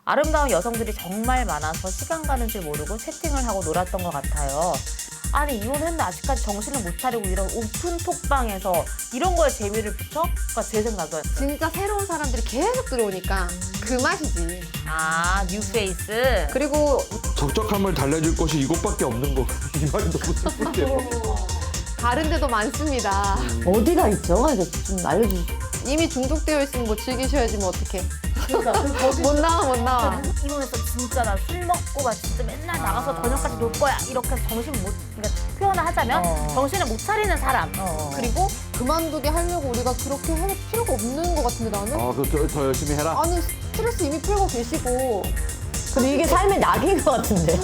아름다운 여성들이 정말 많아서 시간 가는 줄 모르고 채팅을 하고 놀았던 것 같아요. 아니 이혼했는데 아직까지 정신을 못 차리고 이런 오픈 톡방에서 이런 거에 재미를 붙여? 그러니까 제 생각은 진짜 새로운 사람들이 계속 들어오니까 그 맛이지. 아 뉴페이스. 그리고 적적함을 달래줄 것이 이곳밖에 없는 거. 이 말이 너무 슬픈데요. 다른 데도 많습니다. 어디가 있죠? 이거 좀 알려주세요. 이미 중독되어 있으면 뭐 즐기셔야지 뭐 어떡해. 못 나와 못 나와. 이혼해서 진짜 나 술 먹고 막 진짜 맨날 나가서 저녁까지 놀 거야 이렇게 정신 못 그러니까 표현을 하자면 정신을 못 차리는 사람 그리고 그만두게 하려고 우리가 그렇게 할 필요가 없는 것 같은데 나는? 아, 더 열심히 해라. 아니 스트레스 이미 풀고 계시고 그리고 이게 삶의 낙인 것 같은데.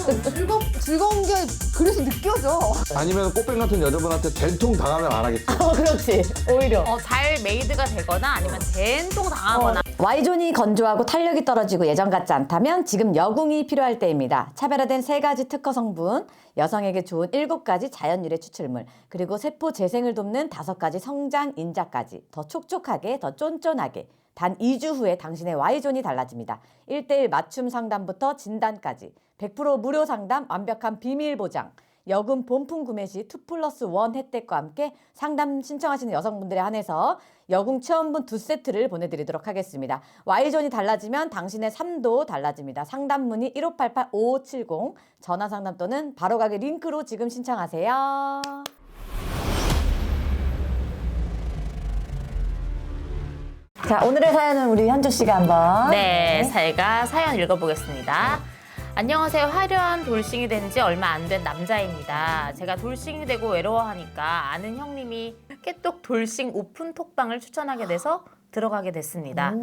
즐거운 게 그래서 느껴져. 아니면 꽃뱀 같은 여자분한테 된통 당하면 안 하겠지. 그렇지. 오히려. 잘 메이드가 되거나 아니면 젠통 당하거나 Y존이 건조하고 탄력이 떨어지고 예전 같지 않다면 지금 여궁이 필요할 때입니다. 차별화된 3가지 특허 성분, 여성에게 좋은 7가지 자연 유래 추출물, 그리고 세포 재생을 돕는 5가지 성장 인자까지 더 촉촉하게, 더 쫀쫀하게. 단 2주 후에 당신의 Y존이 달라집니다. 1:1 맞춤 상담부터 진단까지 100% 무료 상담, 완벽한 비밀 보장. 여금 본품 구매 시 2+1 혜택과 함께 상담 신청하시는 여성분들에 한해서 여궁 체험분 2세트를 보내드리도록 하겠습니다. Y존이 달라지면 당신의 삶도 달라집니다. 상담 문의 1588-5570 전화 상담 또는 바로가게 링크로 지금 신청하세요. 자, 오늘의 사연은 우리 현주 씨가 한번. 네, 제가 사연 읽어보겠습니다. 안녕하세요. 화려한 돌싱이 된 지 얼마 안 된 남자입니다. 제가 돌싱이 되고 외로워하니까 아는 형님이 깨똑 돌싱 오픈 톡방을 추천하게 돼서 들어가게 됐습니다.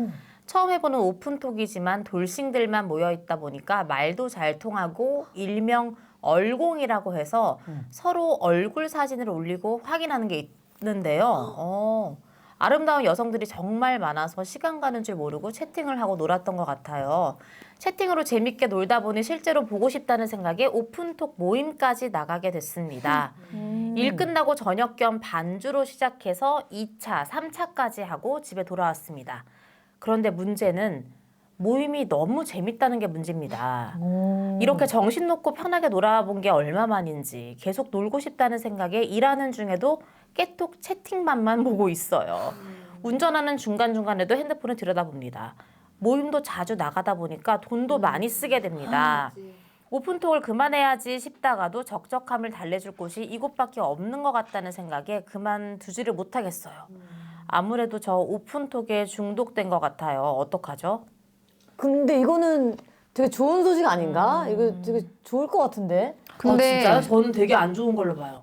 처음 해보는 오픈톡이지만 돌싱들만 모여있다 보니까 말도 잘 통하고 일명 얼공이라고 해서 서로 얼굴 사진을 올리고 확인하는 게 있는데요. 아름다운 여성들이 정말 많아서 시간 가는 줄 모르고 채팅을 하고 놀았던 것 같아요. 채팅으로 재밌게 놀다 보니 실제로 보고 싶다는 생각에 오픈톡 모임까지 나가게 됐습니다. 일 끝나고 저녁 겸 반주로 시작해서 2차, 3차까지 하고 집에 돌아왔습니다. 그런데 문제는 모임이 너무 재밌다는 게 문제입니다. 이렇게 정신 놓고 편하게 놀아본 게 얼마만인지 계속 놀고 싶다는 생각에 일하는 중에도 깨톡 채팅방만 보고 있어요. 운전하는 중간중간에도 핸드폰을 들여다봅니다. 모임도 자주 나가다 보니까 돈도 많이 쓰게 됩니다. 오픈톡을 그만해야지 싶다가도 적적함을 달래줄 곳이 이곳밖에 없는 것 같다는 생각에 그만두지를 못하겠어요. 아무래도 저 오픈톡에 중독된 것 같아요. 어떡하죠? 근데 이거는 되게 좋은 소식 아닌가? 이거 되게 좋을 것 같은데. 근데 진짜요? 저는 되게 안 좋은 걸로 봐요.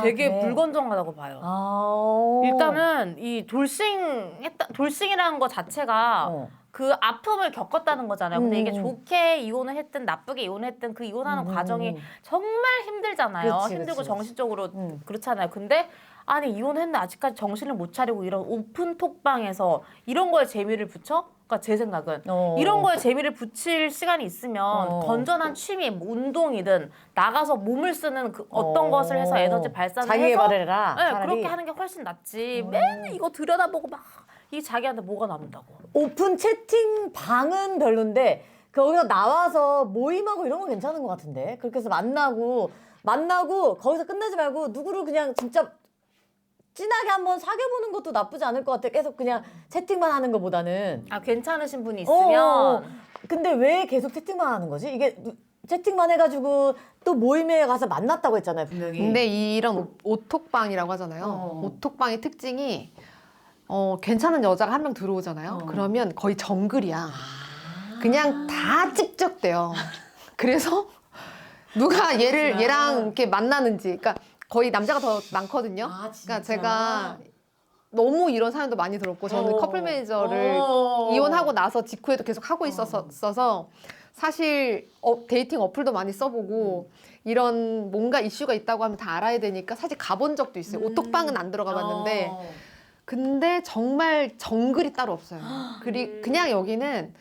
되게 그래. 불건전하다고 봐요. 아. 일단은 이 돌싱이라는 거 자체가 그 아픔을 겪었다는 거잖아요. 근데 이게 좋게 이혼을 했든 나쁘게 이혼을 했든 그 이혼하는 과정이 정말 힘들잖아요. 그렇지, 힘들고 그렇지. 정신적으로 그렇잖아요. 근데 아니 이혼했는데 아직까지 정신을 못 차리고 이런 오픈 톡방에서 이런 거에 재미를 붙여? 그러니까 제 생각은 이런 거에 재미를 붙일 시간이 있으면 건전한 취미, 뭐 운동이든 나가서 몸을 쓰는 그 어떤 것을 해서 에너지 발산을 자기 해서 개발을 해라. 네, 차라리. 그렇게 하는 게 훨씬 낫지. 맨날 이거 들여다보고 막 이게 자기한테 뭐가 남는다고. 오픈 채팅 방은 별론데 거기서 나와서 모임하고 이런 건 괜찮은 것 같은데. 그렇게 해서 만나고 거기서 끝나지 말고 누구를 그냥 진짜 진하게 한번 사귀어보는 것도 나쁘지 않을 것 같아. 계속 그냥 채팅만 하는 것보다는. 아 괜찮으신 분이 있으면 근데 왜 계속 채팅만 하는 거지? 이게 채팅만 해가지고 또 모임에 가서 만났다고 했잖아요, 분명히. 근데 이런 오톡방이라고 하잖아요. 오톡방의 특징이 괜찮은 여자가 한 명 들어오잖아요. 그러면 거의 정글이야. 그냥 다 집적돼요. 그래서 누가 얘랑 이렇게 만나는지, 그러니까 거의 남자가 더 많거든요. 그러니까 제가 너무 이런 사연도 많이 들었고 저는 커플 매니저를 이혼하고 나서 직후에도 계속 하고 있었어서 사실 데이팅 어플도 많이 써보고 이런 뭔가 이슈가 있다고 하면 다 알아야 되니까 사실 가본 적도 있어요. 오톡방은 안 들어가 봤는데 근데 정말 정글이 따로 없어요. 그냥 여기는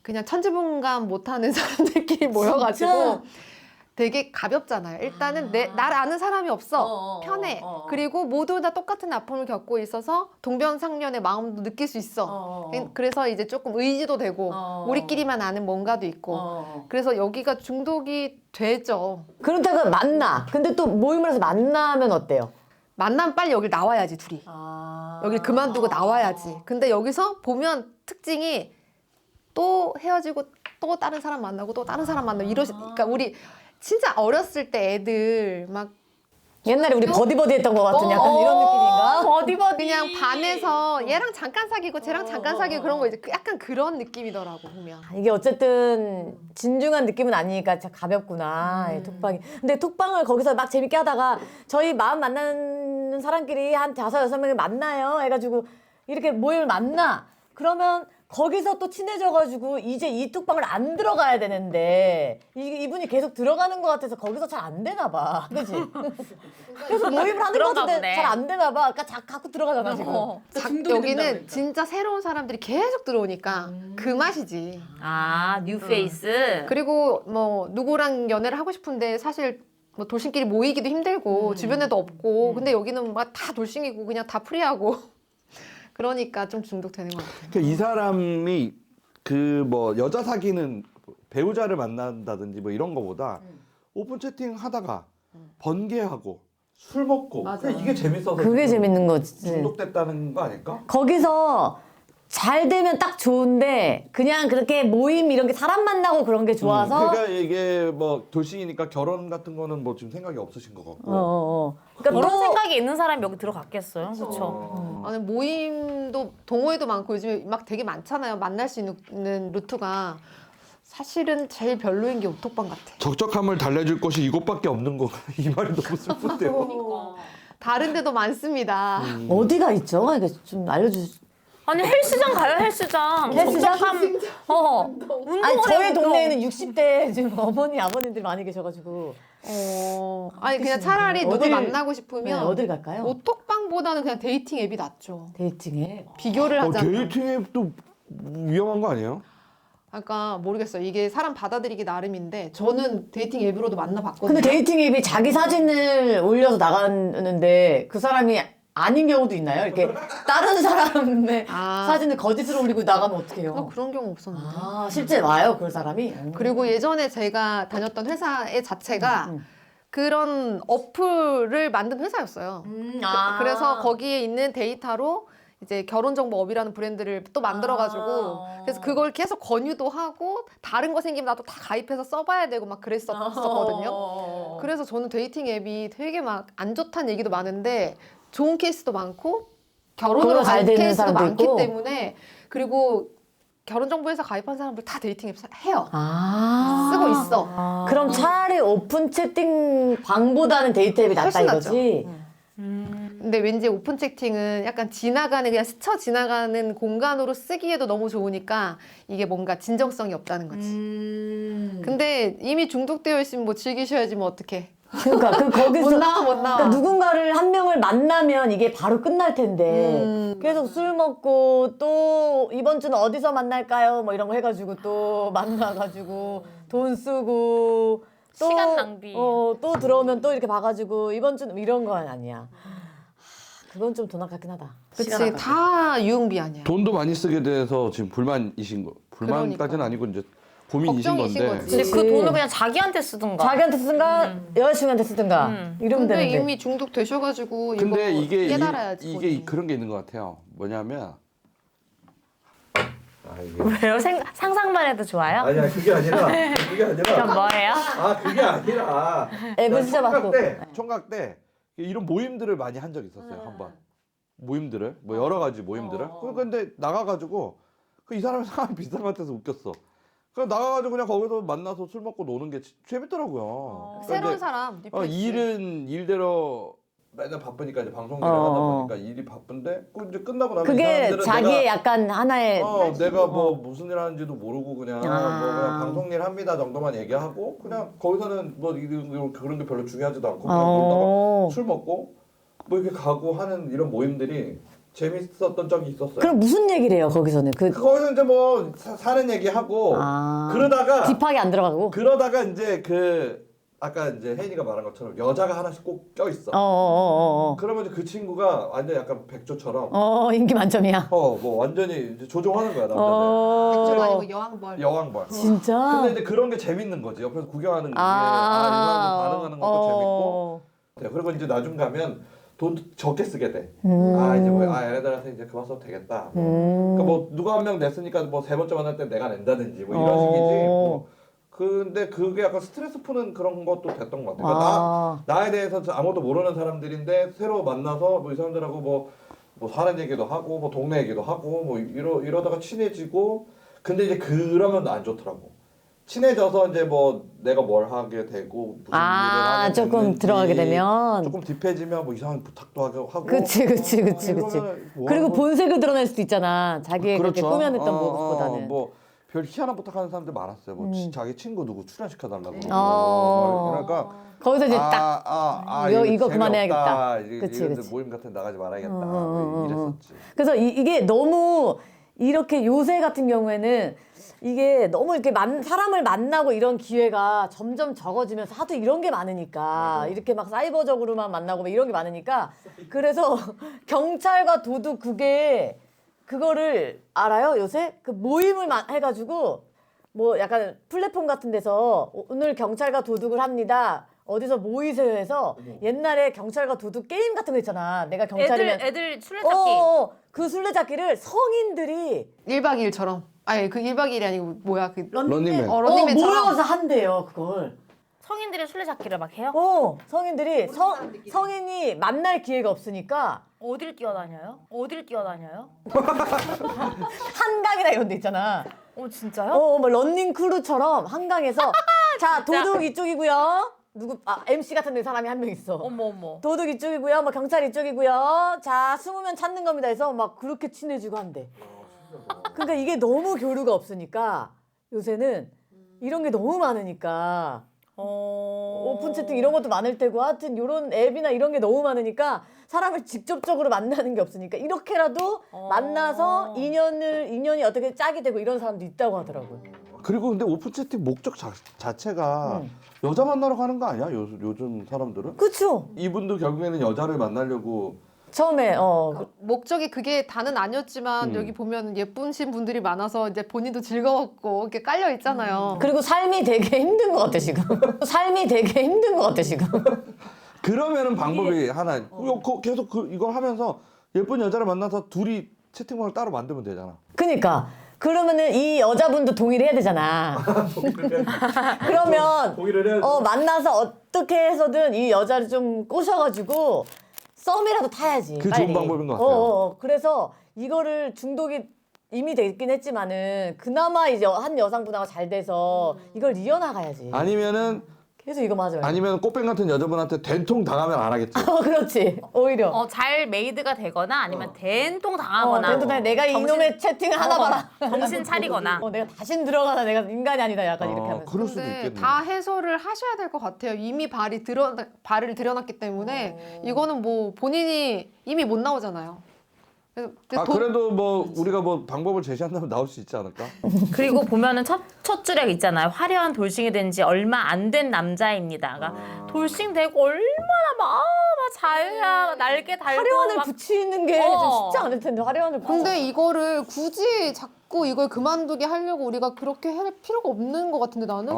그냥 천지분간 못하는 사람들끼리 모여가지고 되게 가볍잖아요. 일단은 나를 아는 사람이 없어. 편해. 그리고 모두 다 똑같은 아픔을 겪고 있어서 동병상련의 마음도 느낄 수 있어. 그래서 이제 조금 의지도 되고 우리끼리만 아는 뭔가도 있고 그래서 여기가 중독이 되죠. 그렇다가 만나. 근데 또 모임을 해서 만나면 어때요? 만나면 빨리 여길 나와야지 둘이. 여길 그만두고 나와야지. 근데 여기서 보면 특징이 또 헤어지고 또 다른 사람 만나고 또 다른 사람 만나고 그러니까 우리 진짜 어렸을 때 애들 막 옛날에 우리 버디버디 했던 것 같은 약간 이런 느낌인가? 버디버디. 그냥 반에서 얘랑 잠깐 사귀고 쟤랑 잠깐 사귀고 그런 거 이제 약간 그런 느낌이더라고 보면. 이게 어쨌든 진중한 느낌은 아니니까 진짜 가볍구나 이 톡방이. 근데 톡방을 거기서 막 재밌게 하다가 저희 마음 만나는 사람끼리 한 5-6명을 만나요 해가지고 이렇게 모임을 만나. 그러면 거기서 또 친해져가지고 이제 이 톡방을 안 들어가야 되는데 이분이 계속 들어가는 것 같아서 거기서 잘 안 되나 봐. 그지? 계속 모임을 하는 것 그런가 같은데 보네. 잘 안 되나 봐. 그러니까 자꾸 들어가잖아 지금. 여기는 진짜 새로운 사람들이 계속 들어오니까 그 맛이지. 아, 뉴페이스. 그리고 뭐 누구랑 연애를 하고 싶은데 사실 뭐 돌싱끼리 모이기도 힘들고 주변에도 없고 근데 여기는 막 다 돌싱이고 그냥 다 프리하고 그러니까 좀 중독되는 것 같아요. 그러니까 이 사람이 그 뭐 여자 사귀는 배우자를 만난다든지 뭐 이런 거보다 오픈 채팅 하다가 번개하고 술 먹고 그냥 이게 재밌어서 그게 지금 재밌는 거지. 중독됐다는 거 아닐까? 거기서 잘 되면 딱 좋은데 그냥 그렇게 모임 이런 게 사람 만나고 그런 게 좋아서 그러니까 이게 뭐 돌싱이니까 결혼 같은 거는 뭐 지금 생각이 없으신 것 같고 그러니까 그런 또 생각이 있는 사람이 여기 들어갔겠어요. 그렇죠. 아니 모임도 동호회도 많고 요즘에 막 되게 많잖아요. 만날 수 있는 루트가 사실은 제일 별로인 게 오톡방 같아. 적적함을 달래줄 곳이 이곳밖에 없는 거 이 말이 너무 슬픈데요. 다른 데도 많습니다. 어디가 있죠? 이게 좀 알려주시. 아니 헬스장 가요 헬스장. 헬스장? 적적함. 운동을 아니 저희 해요, 동네에는 60대 지금 어머니 아버님들이 많이 계셔가지고 아니 그냥 차라리 누구 어딜- 만나고 네, 싶으면 어딜 갈까요? 오톡방보다는 그냥 데이팅 앱이 낫죠. 데이팅에 비교를 하자면. 데이팅 앱도 위험한 거 아니에요? 그러니까 모르겠어요. 이게 사람 받아들이기 나름인데 저는 데이팅 앱으로도 만나봤거든요. 근데 데이팅 앱이 자기 사진을 올려서 나가는데 그 사람이 아닌 경우도 있나요? 이렇게 다른 사람의 아. 사진을 거짓으로 올리고 나가면 어떡해요? 그런 경우 없었는데. 아 실제 와요 그 사람이? 그리고 예전에 제가 다녔던 회사의 자체가 그런 어플을 만든 회사였어요. 그래서 거기에 있는 데이터로 이제 결혼정보업이라는 브랜드를 또 만들어가지고 그래서 그걸 계속 권유도 하고 다른 거 생기면 나도 다 가입해서 써봐야 되고 막 그랬었거든요. 그래서 저는 데이팅 앱이 되게 막 안 좋다는 얘기도 많은데 좋은 케이스도 많고 결혼으로 그걸로 잘 간 되는 케이스도 사람도 많기 있고. 때문에 그리고 결혼정보회사 가입한 사람들 다 데이팅 앱 해요. 아 쓰고 있어. 그럼 차라리 오픈 채팅 방보다는 데이트 앱이 낫다 훨씬 낫죠. 이거지? 근데 왠지 오픈 채팅은 약간 지나가는 그냥 스쳐 지나가는 공간으로 쓰기에도 너무 좋으니까 이게 뭔가 진정성이 없다는 거지. 근데 이미 중독되어 있으면 뭐 즐기셔야지 뭐 어떡해. 그러니까 거기서 못 나와 못 나와. 그러니까 누군가를 한 명을 만나면 이게 바로 끝날 텐데 계속 술 먹고 또 이번 주는 어디서 만날까요? 뭐 이런 거 해가지고 또 만나가지고 돈 쓰고 또 시간 낭비. 또 들어오면 또 이렇게 봐가지고 이번 주는 이런 건 아니야. 그건 좀 돈 아깝긴 하다. 시간 그치 아깝고. 다 유흥비 아니야. 돈도 많이 쓰게 돼서 지금 불만이신 거. 불만까지는 그러니까. 아니고 이제 고민이신 걱정이신 건데. 거지. 근데 그 돈을 그냥 자기한테 쓰든가. 자기한테 쓰든가 여자친구한테 쓰든가 이러면 근데 되는데. 이미 중독되셔가지고 근데 이거 이게 깨달아야지. 이게 본인이. 그런 게 있는 것 같아요. 뭐냐면 왜요? 상상만 해도 좋아요? 아니야 그게 아니라 그럼 뭐예요? 아 그게 아니라 앱을 쓰셔봤고. 총각 때 이런 모임들을 많이 한 적이 있었어요 한번 모임들을 뭐 여러 가지 모임들을 근데 나가가지고 그 이 사람이 상황이 비슷한 것 같아서 웃겼어. 그냥 나가가지고 그냥 거기서 만나서 술 먹고 노는 게 재밌더라고요. 새로운 사람. 뉴페이스. 일은 일대로 맨날 바쁘니까 이제 방송일을 어. 하다 보니까 일이 바쁜데 그 이제 끝나고 나면 이 그게 사람들은 자기의 내가 약간 하나의 내가 뭐 무슨 일 하는지도 모르고 그냥 아. 뭐 그냥 방송 일 합니다 정도만 얘기하고 그냥 거기서는 뭐 그런 게 별로 중요하지도 않고 그냥 놀다가 술 먹고 뭐 이렇게 가고 하는 이런 모임들이 재밌었던 적이 있었어요. 그럼 무슨 얘기를 해요 거기서는? 거기서 이제 뭐 사는 얘기하고 아. 그러다가 딥하게 안 들어가고. 그러다가 이제 그 아까 이제 혜인이가 말한 것처럼 여자가 하나씩 꼭 껴있어. 그러면 이제 그 친구가 완전 약간 백조처럼 인기 만점이야. 뭐 완전히 이제 조종하는 거야 남자들. 백조가 아니고 여왕벌. 여왕벌. 진짜? 근데 이제 그런 게 재밌는 거지. 옆에서 구경하는 게 이 아. 사람 반응하는 것도 재밌고. 네, 그리고 이제 나중 가면 돈 적게 쓰게 돼. 이제 얘네들한테 이제 그만 써도 되겠다. 그러니까 뭐 누가 한 명 냈으니까 뭐 세 번째 만날 때 내가 낸다든지 뭐 이런 식이지. 뭐. 근데 그게 약간 스트레스 푸는 그런 것도 됐던 것 같아. 그러니까 나에 대해서 아무도 모르는 사람들인데 새로 만나서 뭐 이 사람들하고 뭐 사는 얘기도 하고 뭐 동네 얘기도 하고 뭐 이러다가 친해지고. 근데 이제 그러면 안 좋더라고. 친해져서 이제 뭐 내가 뭘 하게 되고 무슨 일을 하게 조금 됐는지 들어가게 되면. 조금 딥해지면 뭐 이상한 부탁도 하고. 그치. 이러면 뭐 그리고 하는 본색을 드러낼 수도 있잖아. 자기의 그렇게 그렇죠. 꾸며냈던 모습보다는. 뭐 별 희한한 부탁하는 사람들 많았어요. 뭐 자기 친구 누구 출연시켜달라고. 그러니까 거기서 이제 딱 이거 그만해야겠다. 그치. 모임 같은 데 나가지 말아야겠다. 뭐 이랬었지. 그래서 이게 너무 이렇게 요새 같은 경우에는 이게 너무 이렇게 사람을 만나고 이런 기회가 점점 적어지면서 하도 이런 게 많으니까 이렇게 막 사이버적으로만 만나고 막 이런 게 많으니까 그래서 경찰과 도둑 그거를 알아요? 요새 그 모임을 해가지고 뭐 약간 플랫폼 같은 데서 오늘 경찰과 도둑을 합니다. 어디서 모이세요 해서 옛날에 경찰과 도둑 게임 같은 거 있잖아. 내가 경찰이면 애들 술래잡기. 그 술래잡기를 성인들이 1박 2일처럼. 아니 그 1박 2일이 아니고 뭐야 그 런닝맨. 런닝맨처럼. 모여서 한대요 그걸. 성인들이 술래잡기를 막 해요? 성인들이 성인이 만날 기회가 없으니까 어딜 뛰어다녀요? 한강이나 이런 데 있잖아. 진짜요? 뭐 런닝 크루처럼 한강에서 자 도둑 이쪽이고요. MC 같은 데 사람이 한 명 있어. 어머. 도둑 이쪽이고요. 뭐 경찰 이쪽이고요. 자 20명 찾는 겁니다 해서 막 그렇게 친해지고 한대. 그러니까 이게 너무 교류가 없으니까 요새는 이런 게 너무 많으니까 오픈 채팅 이런 것도 많을 테고 하여튼 이런 앱이나 이런 게 너무 많으니까 사람을 직접적으로 만나는 게 없으니까 이렇게라도 만나서 인연이 어떻게 짝이 되고 이런 사람도 있다고 하더라고요. 그리고 근데 오픈 채팅 목적 자체가 여자 만나러 가는 거 아니야? 요즘 사람들은? 그렇죠. 이분도 결국에는 여자를 만나려고. 처음에 목적이 그게 다는 아니었지만 여기 보면 예쁘신 분들이 많아서 이제 본인도 즐거웠고 이렇게 깔려 있잖아요. 그리고 삶이 되게 힘든 것 같아 지금. 그러면은 방법이 하나. 계속 이걸 하면서 예쁜 여자를 만나서 둘이 채팅방을 따로 만들면 되잖아. 그러니까 그러면은 이 여자분도 동의를 해야 되잖아. 그러면 동의를 해야지. 만나서 어떻게 해서든 이 여자를 좀 꼬셔가지고 썸이라도 타야지. 그 빨리. 좋은 방법인 것 같아요. 그래서 이거를 중독이 이미 됐긴 했지만은 그나마 이제 한 여성분하고 잘 돼서 이걸 이어나가야지. 아니면은 계속 이거 맞아요. 아니면 꽃뱀 같은 여자분한테 된통 당하면 안 하겠지. 그렇지. 오히려. 잘 메이드가 되거나 아니면 된통 당하거나. 된통 내가 이놈의 채팅을 하나 봐라. 정신 차리거나. 내가 다신 들어가나 내가 인간이 아니다 약간 이렇게 하면서. 그럴 수도 근데 있겠네. 다 해소를 하셔야 될 것 같아요. 이미 발을 들여놨기 때문에 이거는 뭐 본인이 이미 못 나오잖아요. 그래서 그래도 뭐 우리가 뭐 방법을 제시한다면 나올 수 있지 않을까? 그리고 보면은 첫 줄에 있잖아요. 화려한 돌싱이 된 지 얼마 안 된 남자입니다. 그러니까 돌싱 되고 얼마나 막 자유야 날개 달고 화려한을 막 붙이는 게 좀 쉽지 않을 텐데 화려한을 근데 이거를 굳이 자꾸 이걸 그만두게 하려고 우리가 그렇게 할 필요가 없는 것 같은데 나는?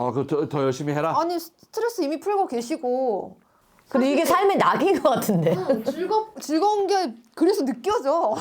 더 열심히 해라. 아니 스트레스 이미 풀고 계시고 근데 이게 삶의 낙인 것 같은데. 즐거운 게 그래서 느껴져.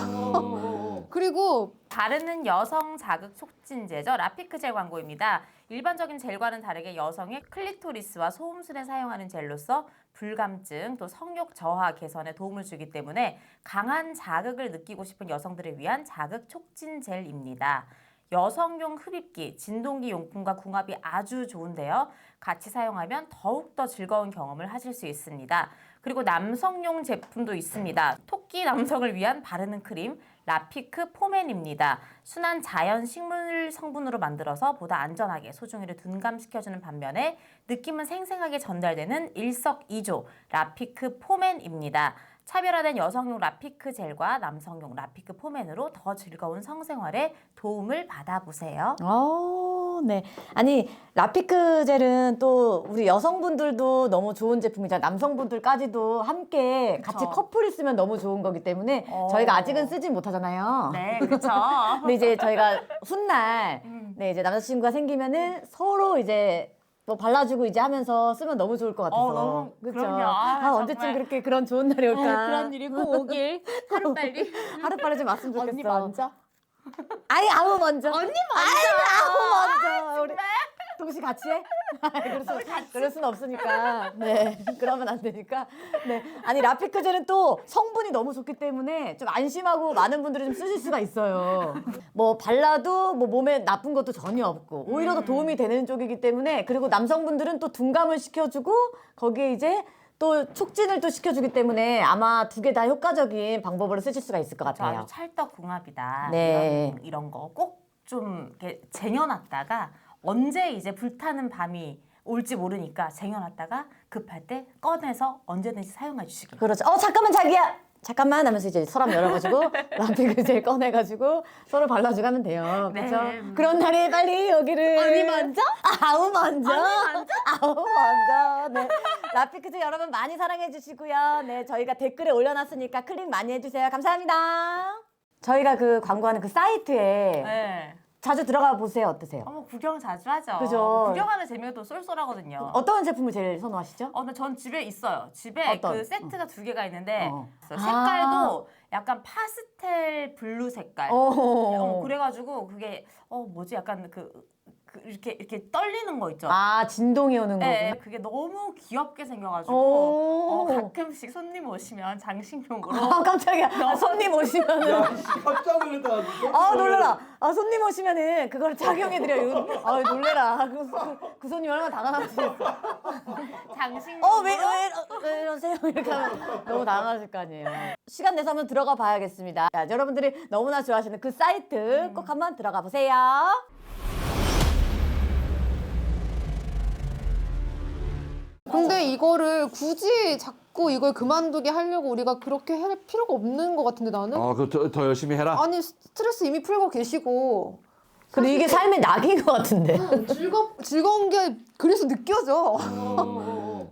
그리고 바르는 여성 자극 촉진제죠. 라피크 젤 광고입니다. 일반적인 젤과는 다르게 여성의 클리토리스와 소음술에 사용하는 젤로서 불감증 또 성욕 저하 개선에 도움을 주기 때문에 강한 자극을 느끼고 싶은 여성들을 위한 자극 촉진 젤입니다. 여성용 흡입기, 진동기 용품과 궁합이 아주 좋은데요. 같이 사용하면 더욱더 즐거운 경험을 하실 수 있습니다. 그리고 남성용 제품도 있습니다. 토끼 남성을 위한 바르는 크림, 라피크 포맨입니다. 순한 자연 식물 성분으로 만들어서 보다 안전하게 소중이를 둔감시켜주는 반면에 느낌은 생생하게 전달되는 일석이조 라피크 포맨입니다. 차별화된 여성용 라피크 젤과 남성용 라피크 포맨으로 더 즐거운 성생활에 도움을 받아보세요. 네. 아니, 라피크 젤은 또 우리 여성분들도 너무 좋은 제품이잖아요. 남성분들까지도 함께 같이 그쵸. 커플이 쓰면 너무 좋은 거기 때문에 어. 저희가 아직은 쓰진 못하잖아요. 네, 그렇죠. 근데 이제 저희가 훗날 네, 이제 남자친구가 생기면은 서로 이제 뭐 발라주고 이제 하면서 쓰면 너무 좋을 것 같아서. 너무 그쵸? 그럼요. 언제쯤 정말. 그렇게 그런 좋은 날이 올까? 그런 일이 꼭 오길 하루빨리. 하루빨리 좀 왔으면 좋겠어. 언니 먼저. 아니, 아우 먼저. 언니 아우 먼저. 먼저. 우리 동시 같이 해? 그럴 수는 없으니까. 네. 그러면 안 되니까. 네. 아니, 라피크 젤은 또 성분이 너무 좋기 때문에 좀 안심하고 많은 분들이 좀 쓰실 수가 있어요. 뭐 발라도 뭐 몸에 나쁜 것도 전혀 없고 오히려 더 도움이 되는 쪽이기 때문에 그리고 남성분들은 또 둔감을 시켜주고 거기에 이제 또 촉진을 또 시켜주기 때문에 아마 두 개 다 효과적인 방법으로 쓰실 수가 있을 것 같아요. 아주 찰떡궁합이다. 네. 이런 거 꼭 좀 이렇게 쟁여놨다가 언제 이제 불타는 밤이 올지 모르니까 쟁여놨다가 급할 때 꺼내서 언제든지 사용해 주시길. 그렇죠. 잠깐만 자기야. 잠깐만 하면서 이제 서랍 열어가지고 라피크 젤 꺼내가지고 서로 발라주고 하면 돼요. 네. 그렇죠? 그런 날이 빨리 여기를 언니 먼저? 아우 먼저. 아우 먼저. 네. 라피크 젤 여러분 많이 사랑해 주시고요. 네, 저희가 댓글에 올려놨으니까 클릭 많이 해주세요. 감사합니다. 저희가 그 광고하는 그 사이트에 네. 자주 들어가 보세요. 어떠세요? 구경 자주 하죠. 그죠. 구경하는 재미가 또 쏠쏠하거든요. 어떤 제품을 제일 선호하시죠? 근데 전 집에 있어요. 집에 어떤? 그 세트가 두 개가 있는데 어. 색깔도 약간 파스텔 블루 색깔. 그래가지고 그게 뭐지 약간 이렇게 떨리는 거 있죠. 아, 진동이 오는 거구나. 네, 그게 너무 귀엽게 생겨가지고 오. 가끔씩 손님 오시면 장식용으로 아, 깜짝이야. 손님 오시면은. 깜짝 놀랐다. 아, 놀래라. 손님 오시면은 그걸 착용해드려요. 아, 놀래라. 그 손님 얼마나 당황하시겠어. 장식용으로 왜 이러세요? 이렇게 하면 너무 당황하실 거 아니에요. 시간 내서 한번 들어가 봐야겠습니다. 자, 여러분들이 너무나 좋아하시는 그 사이트 꼭 한번 들어가 보세요. 근데 이거를 굳이 자꾸 이걸 그만두게 하려고 우리가 그렇게 할 필요가 없는 것 같은데 나는? 더 열심히 해라. 아니 스트레스 이미 풀고 계시고 그리고 이게 삶의 낙인 것 같은데. 즐거운 게 그래서 느껴져.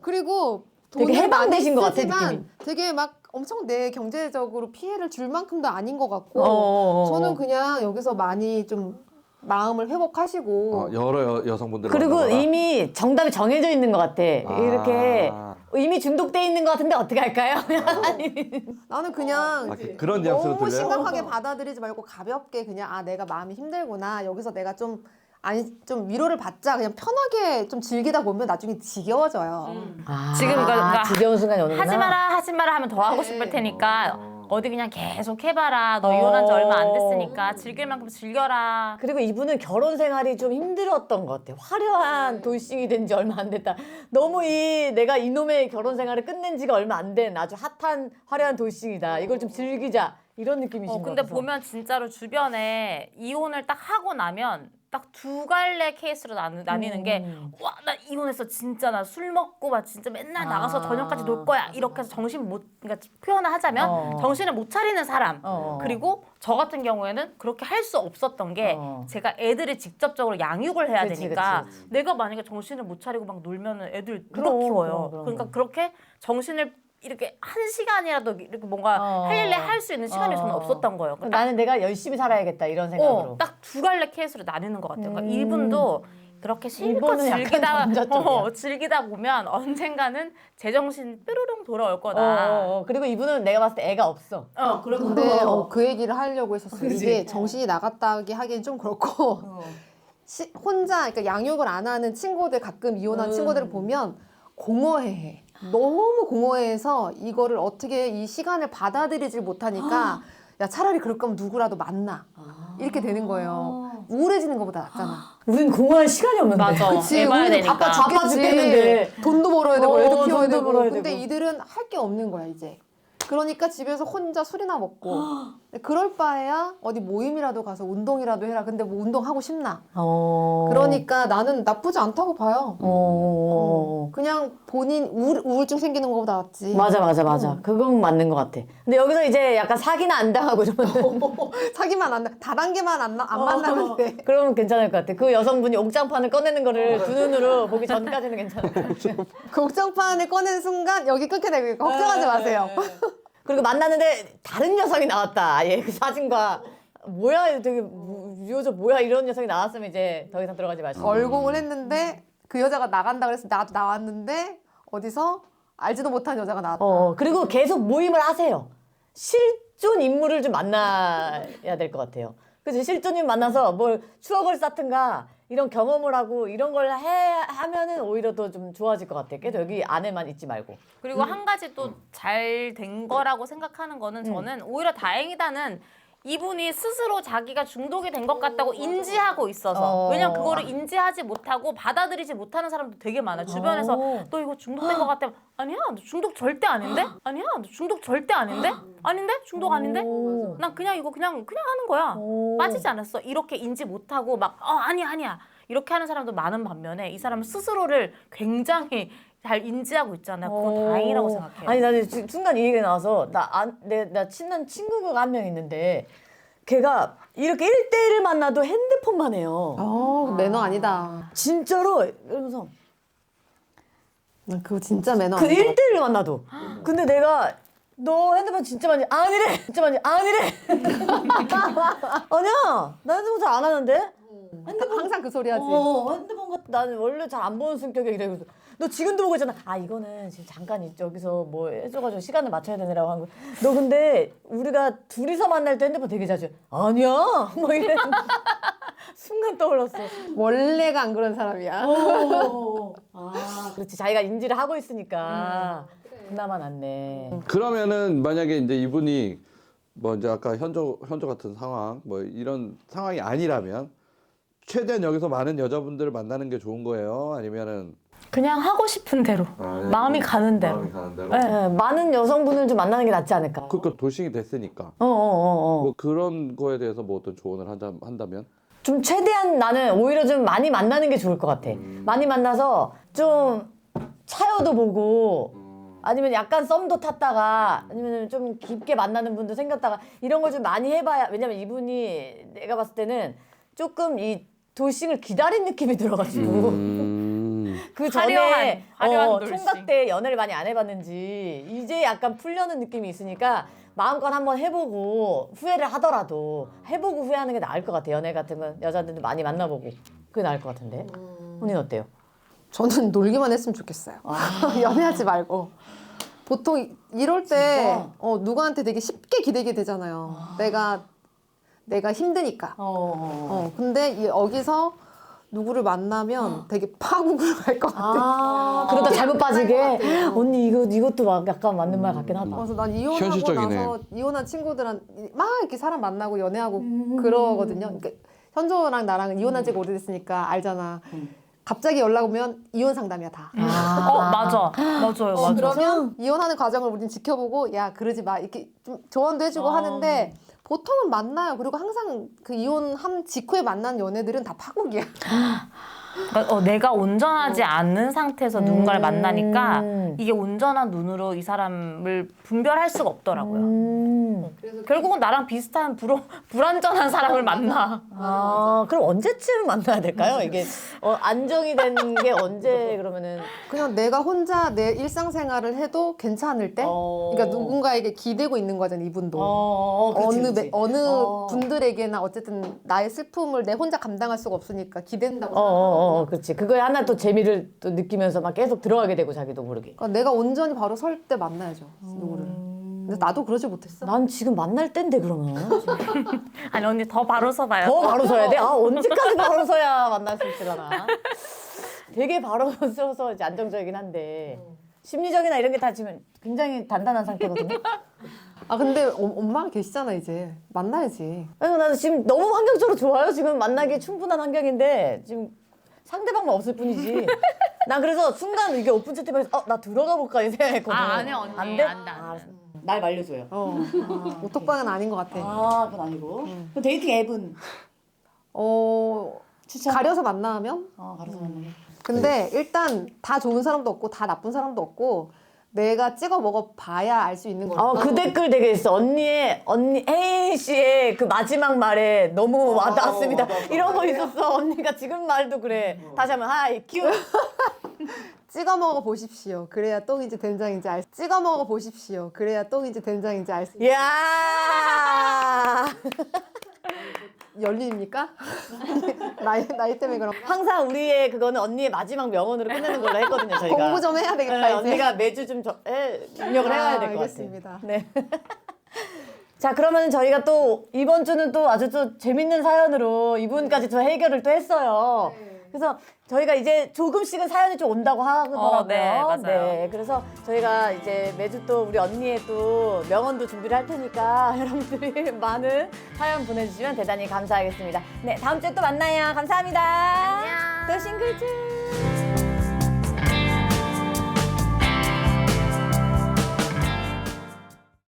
그리고 되게 돈을 해방되신 많이 것 같아, 쓰지만 느낌이. 되게 막 엄청 내 경제적으로 피해를 줄 만큼도 아닌 것 같고 저는 그냥 여기서 많이 좀 마음을 회복하시고 여러 여성분들 그리고 만나봐라. 이미 정답이 정해져 있는 것 같아. 이렇게 아. 이미 중독돼 있는 것 같은데 어떻게 할까요? 나는 그냥 그런 뉘앙스로 너무 들려요? 심각하게 받아들이지 말고 가볍게 그냥 내가 마음이 힘들구나 여기서 내가 좀 위로를 받자 그냥 편하게 좀 즐기다 보면 나중에 지겨워져요. 지금 그러니까 지겨운 순간이 오는구나. 하지 마라 하면 더 하고 싶을 테니까 어디 그냥 계속 해봐라. 너 이혼한 지 얼마 안 됐으니까 즐길 만큼 즐겨라. 그리고 이분은 결혼 생활이 좀 힘들었던 것 같아. 화려한 돌싱이 된 지 얼마 안 됐다. 너무 내가 이놈의 결혼 생활을 끝낸 지가 얼마 안 된 아주 핫한 화려한 돌싱이다. 이걸 좀 즐기자. 이런 느낌이신 것 근데 같아서. 보면 진짜로 주변에 이혼을 딱 하고 나면 딱 두 갈래 케이스로 나뉘는 게 와 나 이혼했어 진짜 나 술 먹고 막 진짜 맨날 나가서 저녁까지 놀 거야 이렇게 해서 그러니까 표현을 하자면 정신을 못 차리는 사람 그리고 저 같은 경우에는 그렇게 할 수 없었던 게 제가 애들을 직접적으로 양육을 해야 그치, 되니까 그치. 내가 만약에 정신을 못 차리고 막 놀면은 애들 누가 그럼, 키워요. 그럼. 그러니까 그렇게 정신을 이렇게 한 시간이라도 이렇게 뭔가 할 일을 할 수 있는 시간이 저는 없었던 거예요. 그럼 나는 내가 열심히 살아야겠다 이런 생각으로. 딱 두 갈래 케이스로 나뉘는 것 같아요. 그러니까 이분도 그렇게 실컷 이분은 약간 전자적이야. 즐기다 보면 언젠가는 제정신 뾰로롱 돌아올 거다. 그리고 이분은 내가 봤을 때 애가 없어. 근데 그 얘기를 하려고 했었어요. 이게 정신이 나갔다기 하기엔 좀 그렇고 혼자 그러니까 양육을 안 하는 친구들 가끔 이혼한 친구들을 보면 공허해. 너무 공허해서 이거를 어떻게 이 시간을 받아들이질 못하니까 야 차라리 그럴 거면 누구라도 만나 이렇게 되는 거예요. 우울해지는 것보다 낫잖아. 우린 공허할 시간이 없는데. 맞아. 그치 애 봐야 우리는 되니까. 바빠 죽겠는데. 돈도 벌어야 되고 애도 키워야 돈도 되고 벌어야 근데 되고. 이들은 할 게 없는 거야 이제. 그러니까 집에서 혼자 술이나 먹고 그럴 바에야 어디 모임이라도 가서 운동이라도 해라. 근데 뭐 운동하고 싶나? 어. 그러니까 나는 나쁘지 않다고 봐요. 그냥 본인 우울증 생기는 것보다 낫지. 맞아. 그건 맞는 것 같아. 근데 여기서 이제 약간 사기나 안 당하고 이러면 사기만 안 나. 다단계만 안 만나면 돼. 그러면 괜찮을 것 같아. 그 여성분이 옥장판을 꺼내는 거를 두 눈으로 보기 전까지는 괜찮을 것 같아. 그 옥장판을 꺼낸 순간 여기 끊게 되니까 걱정하지 마세요. 그리고 만났는데 다른 여성이 나왔다. 아예 그 사진과 뭐야 되게 유효저 뭐야 이런 여성이 나왔으면 이제 더 이상 들어가지 마시고. 얼공을 했는데 그 여자가 나간다 그래서 나도 나왔는데 어디서 알지도 못한 여자가 나왔다. 그리고 계속 모임을 하세요. 실존 인물을 좀 만나야 될 것 같아요. 그래서 실존 인물 만나서 뭘 추억을 쌓든가 이런 경험을 하고 이런 걸 하면은 오히려 더 좀 좋아질 것 같아요. 계속 여기 안에만 있지 말고. 그리고 한 가지 또 잘 된 거라고 생각하는 거는 저는 오히려 다행이다는 이분이 스스로 자기가 중독이 된 것 같다고 인지하고 있어서. 왜냐면 그거를 인지하지 못하고 받아들이지 못하는 사람도 되게 많아. 주변에서 너 이거 중독된 것 같아. 아니야, 너 중독 절대 아닌데? 아니야, 너 중독 절대 아닌데? 아닌데? 중독 아닌데? 난 그냥 이거 그냥 하는 거야. 빠지지 않았어. 이렇게 인지 못하고 막 아니야. 이렇게 하는 사람도 많은 반면에 이 사람은 스스로를 굉장히 잘 인지하고 있잖아요. 그건 다행이라고 생각해요. 아니 나는 순간 이 얘기가 나와서 나 친한 친구가 한 명 있는데 걔가 이렇게 1대1을 만나도 핸드폰만 해요. 매너 아니다. 진짜로 이러면서 난 그거 진짜 매너 그 아니다. 1대1을 만나도. 근데 내가 너 핸드폰 진짜 많이 아니래. 진짜 많이 아니래. 아니야. 나 핸드폰 잘 안 하는데. 항상 그 소리 하지. 핸드폰 나는 원래 잘 안 보는 성격이야. 그래서 너 지금도 보고 있잖아. 이거는 지금 잠깐 여기서 뭐 해줘가지고 시간을 맞춰야 되느라고 한 거. 너 근데 우리가 둘이서 만날 때 핸드폰 되게 자주. 아니야. 뭐 이래. 순간 떠올랐어. 원래가 안 그런 사람이야. 그렇지. 자기가 인지를 하고 있으니까 그나마 낫네. 그러면은 만약에 이제 이분이 뭐 이제 아까 현조 같은 상황 뭐 이런 상황이 아니라면 최대한 여기서 많은 여자분들을 만나는 게 좋은 거예요? 아니면은 그냥 하고 싶은 대로. 마음이 가는 대로. 마음이 가는 대로? 네, 많은 여성분을 좀 만나는 게 낫지 않을까. 그러니까 돌싱이 됐으니까 뭐 그런 거에 대해서 뭐 어떤 조언을 한다면? 좀 최대한 나는 오히려 좀 많이 만나는 게 좋을 것 같아. 많이 만나서 좀 차여도 보고 아니면 약간 썸도 탔다가 아니면 좀 깊게 만나는 분도 생겼다가 이런 걸 좀 많이 해봐야. 왜냐면 이분이 내가 봤을 때는 조금 이 돌싱을 기다린 느낌이 들어가지고 그 전에 화려한 돌싱. 총각 때 연애를 많이 안 해봤는지 이제 약간 풀려는 느낌이 있으니까 마음껏 한번 해보고 후회를 하더라도 해보고 후회하는 게 나을 것 같아. 연애 같은 건 여자들도 많이 만나보고 그게 나을 것 같은데. 언니는 어때요? 저는 놀기만 했으면 좋겠어요. 연애하지 말고. 보통 이럴 때 누구한테 되게 쉽게 기대게 되잖아요. 내가 힘드니까. 근데 여기서 누구를 만나면 되게 파국을 갈 것 같아. 그러다 잘못 빠지게. 언니 이것도 막 약간 맞는 말 같긴 하다. 그래서 난 이혼하고 현실적이네. 나서 이혼한 친구들한테 막 이렇게 사람 만나고 연애하고 그러거든요. 그러니까 현조랑 나랑 이혼한 지가 오래됐으니까 알잖아. 갑자기 연락 오면 이혼 상담이야 다. 맞아요. 그러면 이혼하는 과정을 우린 지켜보고 야 그러지 마 이렇게 좀 조언도 해주고 하는데 보통은 만나요. 그리고 항상 그 이혼한 직후에 만난 연애들은 다 파국이야. 그러니까 내가 온전하지 않은 상태에서 누군가를 만나니까 이게 온전한 눈으로 이 사람을 분별할 수가 없더라고요. 결국은 나랑 비슷한 불완전한 사람을 만나. 그럼 언제쯤 만나야 될까요? 이게 안정이 된 게 언제 그러면은 그냥 내가 혼자 내 일상생활을 해도 괜찮을 때? 그러니까 누군가에게 기대고 있는 거잖아, 이분도. 그치. 어느 분들에게나 어쨌든 나의 슬픔을 내 혼자 감당할 수가 없으니까 기댄다고. 그렇지. 그거에 하나 또 재미를 또 느끼면서 막 계속 들어가게 되고 자기도 모르게. 그러니까 내가 온전히 바로 설 때 만나야죠, 누구를. 근데 나도 그러지 못했어. 난 지금 만날 땐데 그러면. 아니 언니 더 바로 서봐요. 더 바로 서야 돼? 언제까지 바로 서야 만날 수 있을라나? 되게 바로 서서 이제 안정적이긴 한데 심리적이나 이런 게 다 지금 굉장히 단단한 상태거든요. 근데 엄마가 계시잖아, 이제. 만나야지. 그래서 나도 지금 너무 환경적으로 좋아요. 지금 만나기 충분한 환경인데 지금 상대방만 없을 뿐이지. 난 그래서 순간 이게 오픈 채팅방에서 나 들어가 볼까 이 생각했거든. 아니요 언니. 안 돼? 안 돼. 알았어. 날 말려줘요. 오톡방은 아닌 것 같아. 아, 그건 아니고. 그럼 데이팅 앱은 추천? 가려서 만나면? 가려서 만나면. 근데 일단 다 좋은 사람도 없고 다 나쁜 사람도 없고 내가 찍어 먹어 봐야 알 수 있는 거니까. 그 댓글 되게 있어. 언니 혜인 씨의 그 마지막 말에 너무 와닿았습니다. 이런 거 있었어. 언니가 지금 말도 그래. 다시 한번 하이 큐. 찍어 먹어 보십시오. 그래야 똥인지 된장인지 알 수. 찍어 먹어 보십시오. 그래야 똥인지 된장인지 알 수. 이야. 연륜입니까? 나이 때문에 그런 거. 항상 우리의 그거는 언니의 마지막 명언으로 끝내는 걸로 했거든요, 저희가. 공부 좀 해야 되겠다 네, 이제. 언니가 매주 좀 입력을 해야 될 것 같아요. 알겠습니다. 네. 자, 그러면 저희가 또 이번 주는 또 아주 또 재밌는 사연으로 이분까지 또 해결을 또 했어요. 그래서 저희가 이제 조금씩은 사연이 좀 온다고 하더라고요. 네, 맞아요. 네, 그래서 저희가 이제 매주 또 우리 언니의 또 명언도 준비를 할 테니까 여러분들이 많은 사연 보내주시면 대단히 감사하겠습니다. 네, 다음 주에 또 만나요. 감사합니다. 안녕. 더 싱글즈.